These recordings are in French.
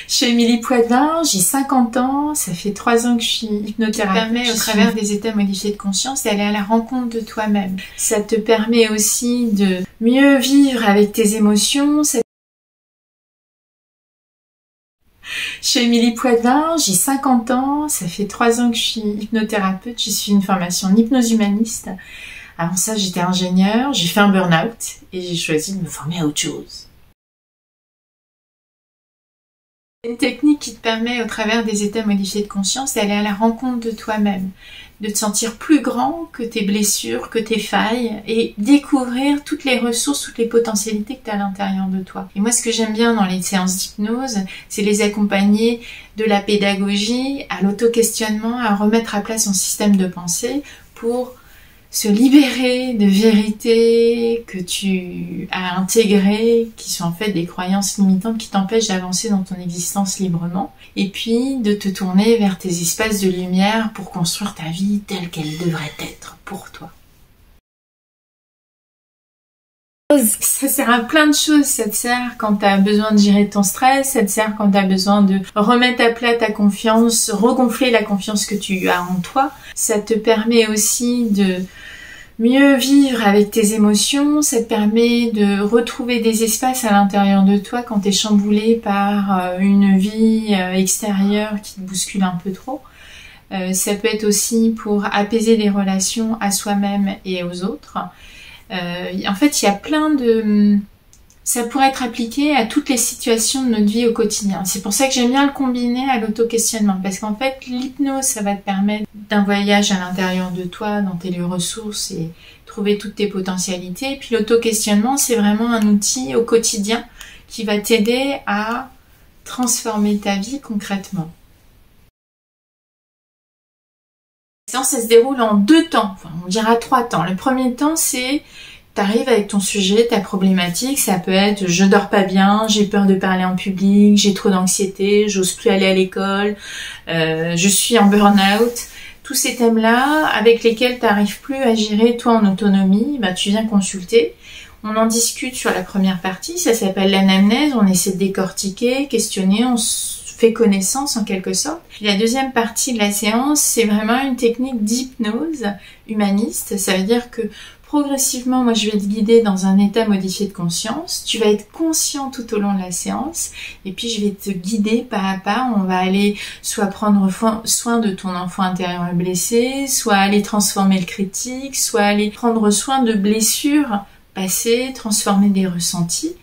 Je suis Émilie Poitvin, j'ai 50 ans, ça fait 3 ans que je suis hypnothérapeute. Ça te permet, au travers des états modifiés de conscience, d'aller à la rencontre de toi-même. Ça te permet aussi de mieux vivre avec tes émotions. Je suis Émilie Poitvin, j'ai 50 ans, ça fait 3 ans que je suis hypnothérapeute, j'ai suivi une formation en hypnose humaniste. Avant ça, j'étais ingénieure, j'ai fait un burn-out et j'ai choisi de me former à autre chose. Une technique qui te permet, au travers des états modifiés de conscience, d'aller à la rencontre de toi-même, de te sentir plus grand que tes blessures, que tes failles, et découvrir toutes les ressources, toutes les potentialités que tu as à l'intérieur de toi. Et moi, ce que j'aime bien dans les séances d'hypnose, c'est les accompagner de la pédagogie à l'auto-questionnement, à remettre à plat son système de pensée pour se libérer de vérités que tu as intégrées, qui sont en fait des croyances limitantes qui t'empêchent d'avancer dans ton existence librement, et puis de te tourner vers tes espaces de lumière pour construire ta vie telle qu'elle devrait être pour toi. Ça sert à plein de choses, ça te sert quand tu as besoin de gérer ton stress, ça te sert quand tu as besoin de remettre à plat ta confiance, regonfler la confiance que tu as en toi. Ça te permet aussi de mieux vivre avec tes émotions, ça te permet de retrouver des espaces à l'intérieur de toi quand tu es chamboulé par une vie extérieure qui te bouscule un peu trop. Ça peut être aussi pour apaiser les relations à soi-même et aux autres. En fait, il y a plein de... Ça pourrait être appliqué à toutes les situations de notre vie au quotidien. C'est pour ça que j'aime bien le combiner à l'auto-questionnement. Parce qu'en fait, l'hypnose, ça va te permettre d'un voyage à l'intérieur de toi, dans tes lieux ressources et trouver toutes tes potentialités. Et puis l'auto-questionnement, c'est vraiment un outil au quotidien qui va t'aider à transformer ta vie concrètement. La séance, ça se déroule en 2 temps, enfin, on dira 3 temps. Le premier temps, c'est t'arrives avec ton sujet, ta problématique, ça peut être je dors pas bien, j'ai peur de parler en public, j'ai trop d'anxiété, j'ose plus aller à l'école, je suis en burn-out. Tous ces thèmes-là, avec lesquels t'arrives plus à gérer toi en autonomie, bah, tu viens consulter. On en discute sur la première partie, ça s'appelle l'anamnèse, on essaie de décortiquer, questionner, on fait connaissance en quelque sorte. Puis la deuxième partie de la séance, c'est vraiment une technique d'hypnose humaniste, ça veut dire que progressivement, moi je vais te guider dans un état modifié de conscience. Tu vas être conscient tout au long de la séance et puis je vais te guider pas à pas. On va aller soit prendre soin de ton enfant intérieur blessé, soit aller transformer le critique, soit aller prendre soin de blessures passées, transformer des ressentis.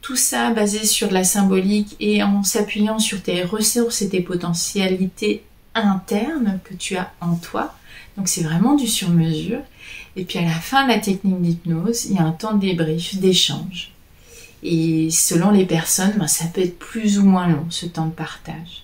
Tout ça basé sur de la symbolique et en s'appuyant sur tes ressources et tes potentialités internes que tu as en toi. Donc c'est vraiment du sur-mesure. Et puis à la fin de la technique d'hypnose, il y a un temps de débrief, d'échange. Et selon les personnes, ça peut être plus ou moins long, ce temps de partage.